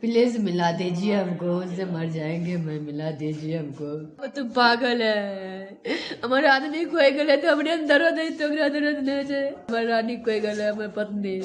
Please मिला दीजिए हमको, उससे मर जाएंगे। मैं मिला दीजिए हमको। वो तो पागल है, हमारा आदमी कोई गल है तो हमने अंदर नहीं तो नहीं है। हमारा रानी कोई गल है, हमारी पत्नी।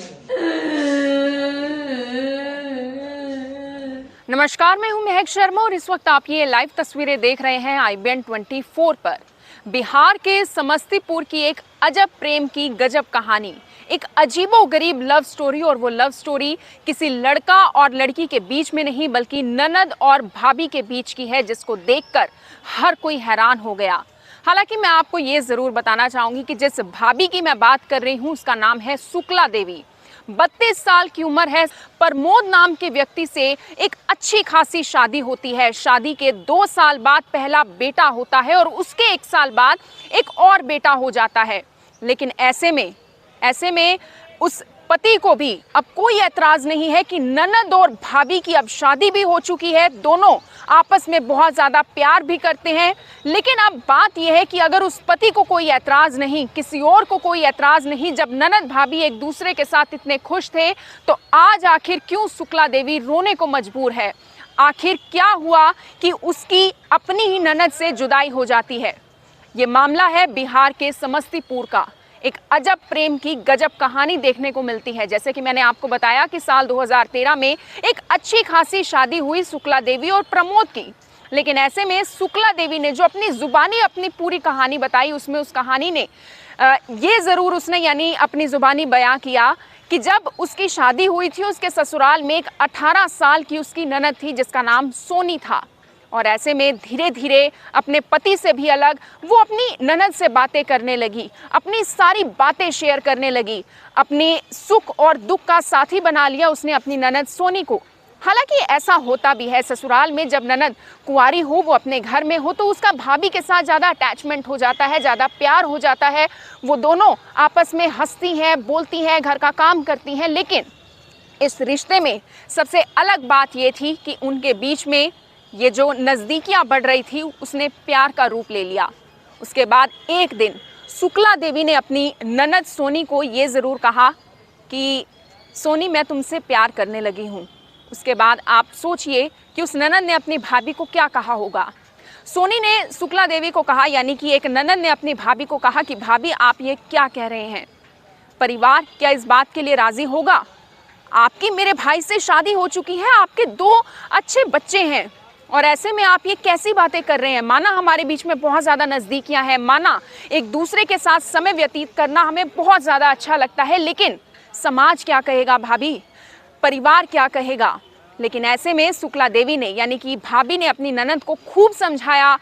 नमस्कार, मैं हूं महक शर्मा और इस वक्त आप ये लाइव तस्वीरें देख रहे हैं IBN 24 पर। बिहार के समस्तीपुर की एक अजब प्रेम की गजब कहानी, एक अजीबोगरीब लव स्टोरी। और वो लव स्टोरी किसी लड़का और लड़की के बीच में नहीं बल्कि ननद और भाभी के बीच की है, जिसको देखकर हर कोई हैरान हो गया। हालांकि मैं आपको ये जरूर बताना चाहूंगी कि जिस भाभी की मैं बात कर रही हूँ उसका नाम है शुक्ला देवी। 32 साल की उम्र है। प्रमोद नाम के व्यक्ति से एक अच्छी खासी शादी होती है। शादी के 2 साल बाद पहला बेटा होता है और उसके 1 साल बाद एक और बेटा हो जाता है। लेकिन ऐसे में उस पति को भी अब कोई ऐतराज नहीं है कि ननद और भाभी की अब शादी भी हो चुकी है। दोनों आपस में बहुत ज़्यादा प्यार भी करते हैं। लेकिन अब बात यह है कि अगर उस पति को कोई ऐतराज़ नहीं, किसी और को कोई ऐतराज़ नहीं, जब ननद भाभी एक दूसरे के साथ इतने खुश थे, तो आज आखिर क्यों शुक्ला देवी रोने को मजबूर है? आखिर क्या हुआ कि उसकी अपनी ही ननद से जुदाई हो जाती है? ये मामला है बिहार के समस्तीपुर का। एक अजब प्रेम की गजब कहानी देखने को मिलती है। जैसे कि मैंने आपको बताया कि साल 2013 में एक अच्छी खासी शादी हुई शुक्ला देवी और प्रमोद की। लेकिन ऐसे में शुक्ला देवी ने जो अपनी जुबानी अपनी पूरी कहानी बताई, उसमें उस कहानी ने ये ज़रूर उसने यानी अपनी जुबानी बयां किया कि जब उसकी शादी हुई थी उसके ससुराल में एक 18 साल की उसकी ननद थी जिसका नाम सोनी था। और ऐसे में धीरे धीरे अपने पति से भी अलग वो अपनी ननद से बातें करने लगी, अपनी सारी बातें शेयर करने लगी, अपने सुख और दुख का साथी बना लिया उसने अपनी ननद सोनी को। हालांकि ऐसा होता भी है ससुराल में, जब ननद कुंवारी हो, वो अपने घर में हो, तो उसका भाभी के साथ ज़्यादा अटैचमेंट हो जाता है, ज़्यादा प्यार हो जाता है। वो दोनों आपस में हंसती हैं, बोलती हैं, घर का काम करती हैं। लेकिन इस रिश्ते में सबसे अलग बात ये थी कि उनके बीच में ये जो नज़दीकियाँ बढ़ रही थी उसने प्यार का रूप ले लिया। उसके बाद एक दिन शुक्ला देवी ने अपनी ननद सोनी को ये ज़रूर कहा कि सोनी, मैं तुमसे प्यार करने लगी हूँ। उसके बाद आप सोचिए कि उस ननद ने अपनी भाभी को क्या कहा होगा। सोनी ने शुक्ला देवी को कहा, यानी कि एक ननद ने अपनी भाभी को कहा कि भाभी आप ये क्या कह रहे हैं? परिवार क्या इस बात के लिए राज़ी होगा? आपकी मेरे भाई से शादी हो चुकी है, आपके 2 अच्छे बच्चे हैं, और ऐसे में आप ये कैसी बातें कर रहे हैं? माना हमारे बीच में बहुत ज़्यादा नज़दीकियां हैं, माना एक दूसरे के साथ समय व्यतीत करना हमें बहुत ज़्यादा अच्छा लगता है, लेकिन समाज क्या कहेगा भाभी? परिवार क्या कहेगा? लेकिन ऐसे में शुक्ला देवी ने यानी कि भाभी ने अपनी ननद को खूब समझाया,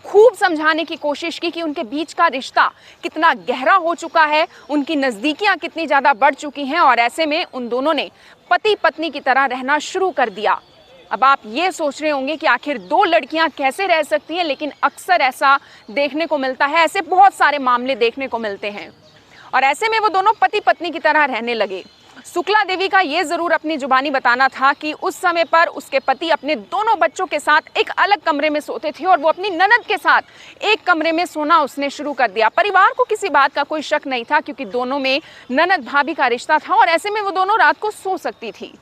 खूब समझाने की कोशिश की कि उनके बीच का रिश्ता कितना गहरा हो चुका है, उनकी नज़दीकियां कितनी ज़्यादा बढ़ चुकी हैं, और ऐसे में उन दोनों ने पति पत्नी की तरह रहना शुरू कर दिया। अब आप ये सोच रहे होंगे कि आखिर 2 लड़कियां कैसे रह सकती हैं, लेकिन अक्सर ऐसा देखने को मिलता है, ऐसे बहुत सारे मामले देखने को मिलते हैं। और ऐसे में वो दोनों पति पत्नी की तरह रहने लगे। शुक्ला देवी का ये ज़रूर अपनी जुबानी बताना था कि उस समय पर उसके पति अपने दोनों बच्चों के साथ एक अलग कमरे में सोते थे और वो अपनी ननद के साथ एक कमरे में सोना उसने शुरू कर दिया। परिवार को किसी बात का कोई शक नहीं था, क्योंकि दोनों में ननद भाभी का रिश्ता था और ऐसे में वो दोनों रात को सो सकती थी।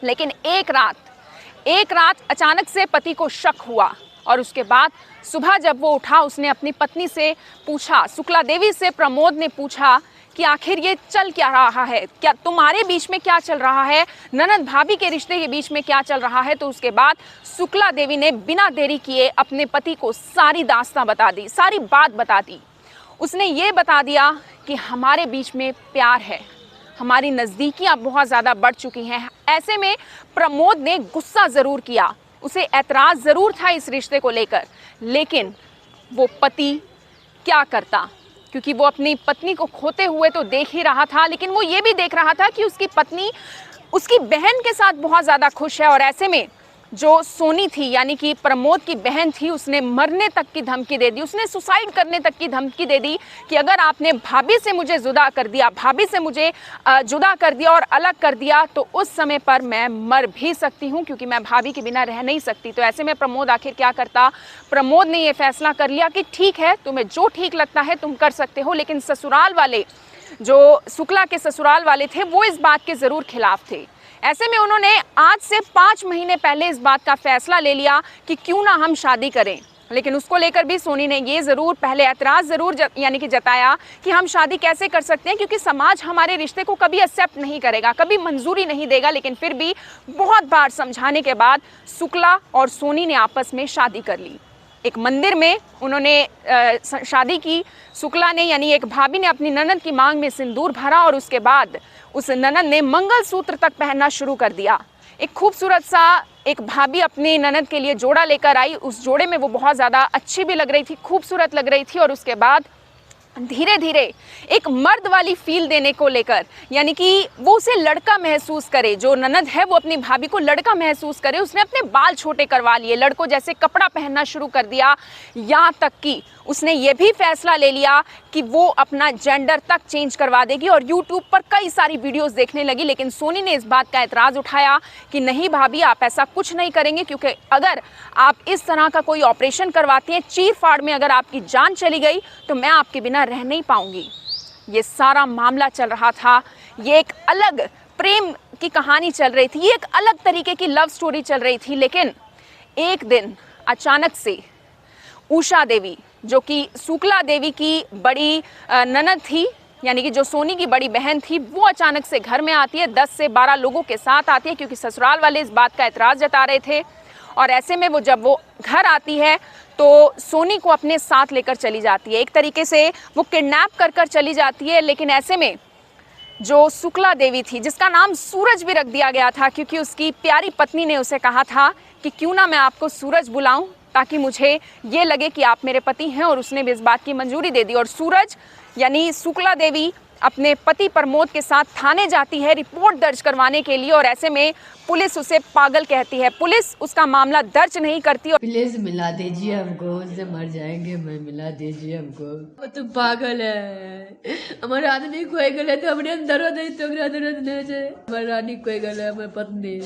लेकिन एक रात अचानक से पति को शक हुआ, और उसके बाद सुबह जब वो उठा उसने अपनी पत्नी से पूछा, शुक्ला देवी से प्रमोद ने पूछा कि आखिर ये चल क्या रहा है, क्या तुम्हारे बीच में क्या चल रहा है, ननद भाभी के रिश्ते के बीच में क्या चल रहा है? तो उसके बाद शुक्ला देवी ने बिना देरी किए अपने पति को सारी दास्तां बता दी, सारी बात बता दी। उसने ये बता दिया कि हमारे बीच में प्यार है, हमारी नज़दीकियाँ बहुत ज़्यादा बढ़ चुकी हैं। ऐसे में प्रमोद ने गुस्सा ज़रूर किया, उसे ऐतराज़ ज़रूर था इस रिश्ते को लेकर, लेकिन वो पति क्या करता? क्योंकि वो अपनी पत्नी को खोते हुए तो देख ही रहा था, लेकिन वो ये भी देख रहा था कि उसकी पत्नी उसकी बहन के साथ बहुत ज़्यादा खुश है। और ऐसे में जो सोनी थी यानी कि प्रमोद की बहन थी, उसने मरने तक की धमकी दे दी, उसने सुसाइड करने तक की धमकी दे दी कि अगर आपने भाभी से मुझे जुदा कर दिया, भाभी से मुझे जुदा कर दिया और अलग कर दिया, तो उस समय पर मैं मर भी सकती हूँ, क्योंकि मैं भाभी के बिना रह नहीं सकती। तो ऐसे में प्रमोद आखिर क्या करता? प्रमोद ने ये फैसला कर लिया कि ठीक है, तुम्हें जो ठीक लगता है तुम कर सकते हो। लेकिन ससुराल वाले, जो शुक्ला के ससुराल वाले थे, वो इस बात के ज़रूर खिलाफ थे। ऐसे में उन्होंने आज से 5 महीने पहले इस बात का फैसला ले लिया कि क्यों ना हम शादी करें। लेकिन उसको लेकर भी सोनी ने ये ज़रूर पहले ऐतराज़ ज़रूर यानी कि जताया कि हम शादी कैसे कर सकते हैं, क्योंकि समाज हमारे रिश्ते को कभी एक्सेप्ट नहीं करेगा, कभी मंजूरी नहीं देगा। लेकिन फिर भी बहुत बार समझाने के बाद शुक्ला और सोनी ने आपस में शादी कर ली। एक मंदिर में उन्होंने शादी की। शुक्ला ने यानी एक भाभी ने अपनी ननद की मांग में सिंदूर भरा और उसके बाद उस ननद ने मंगलसूत्र तक पहनना शुरू कर दिया। एक खूबसूरत सा एक भाभी अपनी ननद के लिए जोड़ा लेकर आई। उस जोड़े में वो बहुत ज़्यादा अच्छी भी लग रही थी, खूबसूरत लग रही थी। और उसके बाद धीरे धीरे एक मर्द वाली फील देने को लेकर, यानी कि वो उसे लड़का महसूस करे, जो ननद है वो अपनी भाभी को लड़का महसूस करे, उसने अपने बाल छोटे करवा लिए, लड़कों जैसे कपड़ा पहनना शुरू कर दिया। यहाँ तक कि उसने ये भी फैसला ले लिया कि वो अपना जेंडर तक चेंज करवा देगी और यूट्यूब पर कई सारी वीडियोस देखने लगी। लेकिन सोनी ने इस बात का एतराज़ उठाया कि नहीं भाभी, आप ऐसा कुछ नहीं करेंगे, क्योंकि अगर आप इस तरह का कोई ऑपरेशन करवाती हैं, चीर फाड़ में अगर आपकी जान चली गई तो मैं आपके बिना रह नहीं पाऊंगी। ये सारा मामला चल रहा था, ये एक अलग प्रेम की कहानी चल रही थी, ये एक अलग तरीके की लव स्टोरी चल रही थी। लेकिन एक दिन अचानक से उषा देवी, जो कि शुक्ला देवी की बड़ी ननद थी, यानी कि जो सोनी की बड़ी बहन थी, वो अचानक से घर में आती है। 10 से 12 लोगों के साथ आती है, क्योंकि ससुराल वाले इस बात का एतराज़ जता रहे थे। और ऐसे में जब वो घर आती है तो सोनी को अपने साथ लेकर चली जाती है। एक तरीके से वो किडनैप कर चली जाती है। लेकिन ऐसे में जो शुक्ला देवी थी, जिसका नाम सूरज भी रख दिया गया था, क्योंकि उसकी प्यारी पत्नी ने उसे कहा था कि क्यों ना मैं आपको सूरज बुलाऊं, ताकि मुझे ये लगे कि आप मेरे पति हैं, और उसने भी इस बात की मंजूरी दे दी। और सूरज यानी शुक्ला देवी अपने पति प्रमोद के साथ थाने जाती है रिपोर्ट दर्ज करवाने के लिए। और ऐसे में पुलिस उसे पागल कहती है, पुलिस उसका मामला दर्ज नहीं करती। प्लीज मिला दीजिए हमको, उससे मर जाएंगे, मैं मिला दीजिए हमको। वो तो पागल है, हमारे आदमी कोई गले तो हमने दर्द नहीं तो दर्द नहीं है, हमारी रानी कोई गले, हमारी पत्नी।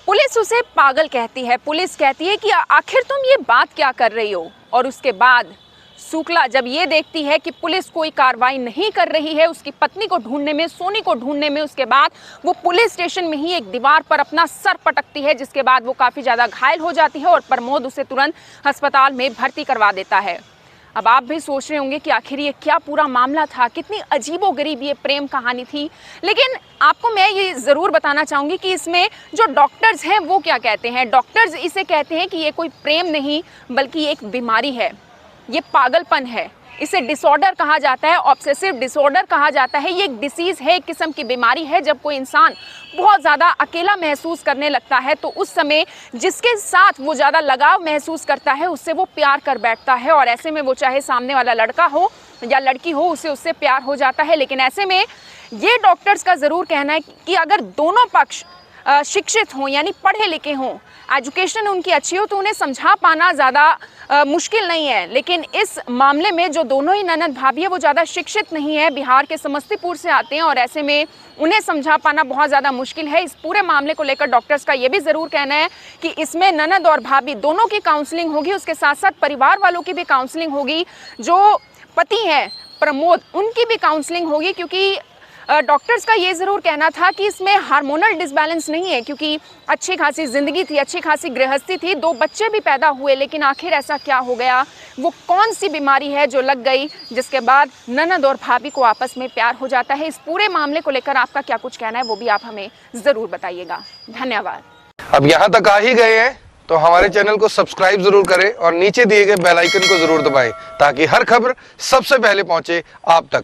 पुलिस उसे पागल कहती है। पुलिस कहती है कि आखिर तुम ये बात क्या कर रही हो। और उसके बाद शुक्ला जब ये देखती है कि पुलिस कोई कार्रवाई नहीं कर रही है उसकी पत्नी को ढूंढने में, सोनी को ढूंढने में, उसके बाद वो पुलिस स्टेशन में ही एक दीवार पर अपना सर पटकती है, जिसके बाद वो काफ़ी ज़्यादा घायल हो जाती है और प्रमोद उसे तुरंत अस्पताल में भर्ती करवा देता है। अब आप भी सोच रहे होंगे कि आखिर ये क्या पूरा मामला था, कितनी अजीबोगरीब ये प्रेम कहानी थी। लेकिन आपको मैं ये ज़रूर बताना चाहूँगी कि इसमें जो डॉक्टर्स हैं वो क्या कहते हैं। डॉक्टर्स इसे कहते हैं कि ये कोई प्रेम नहीं बल्कि एक बीमारी है, ये पागलपन है, इसे डिसऑर्डर कहा जाता है, ऑब्सेसिव डिसऑर्डर कहा जाता है। ये एक डिसीज़ है, एक किस्म की बीमारी है। जब कोई इंसान बहुत ज़्यादा अकेला महसूस करने लगता है तो उस समय जिसके साथ वो ज़्यादा लगाव महसूस करता है उससे वो प्यार कर बैठता है। और ऐसे में वो चाहे सामने वाला लड़का हो या लड़की हो, उसे उससे प्यार हो जाता है। लेकिन ऐसे में ये डॉक्टर्स का ज़रूर कहना है कि अगर दोनों पक्ष शिक्षित हों, यानी पढ़े लिखे हों, एजुकेशन उनकी अच्छी हो, तो उन्हें समझा पाना ज़्यादा मुश्किल नहीं है। लेकिन इस मामले में जो दोनों ही ननद भाभी है वो ज़्यादा शिक्षित नहीं है, बिहार के समस्तीपुर से आते हैं और ऐसे में उन्हें समझा पाना बहुत ज़्यादा मुश्किल है। इस पूरे मामले को लेकर डॉक्टर्स का ये भी ज़रूर कहना है कि इसमें ननद और भाभी दोनों की काउंसलिंग होगी, उसके साथ साथ परिवार वालों की भी काउंसलिंग होगी, जो पति हैं प्रमोद उनकी भी काउंसलिंग होगी। क्योंकि डॉक्टर्स का ये ज़रूर कहना था कि इसमें हार्मोनल डिसबैलेंस नहीं है, क्योंकि अच्छी खासी ज़िंदगी थी, अच्छी खासी गृहस्थी थी, 2 बच्चे भी पैदा हुए। लेकिन आखिर ऐसा क्या हो गया, वो कौन सी बीमारी है जो लग गई जिसके बाद ननद और भाभी को आपस में प्यार हो जाता है। इस पूरे मामले को लेकर आपका क्या कुछ कहना है वो भी आप हमें ज़रूर बताइएगा। धन्यवाद। अब यहाँ तक आ ही गए हैं तो हमारे चैनल को सब्सक्राइब जरूर करें और नीचे दिए गए बेल आइकन को जरूर दबाएं ताकि हर खबर सबसे पहले पहुंचे आप तक।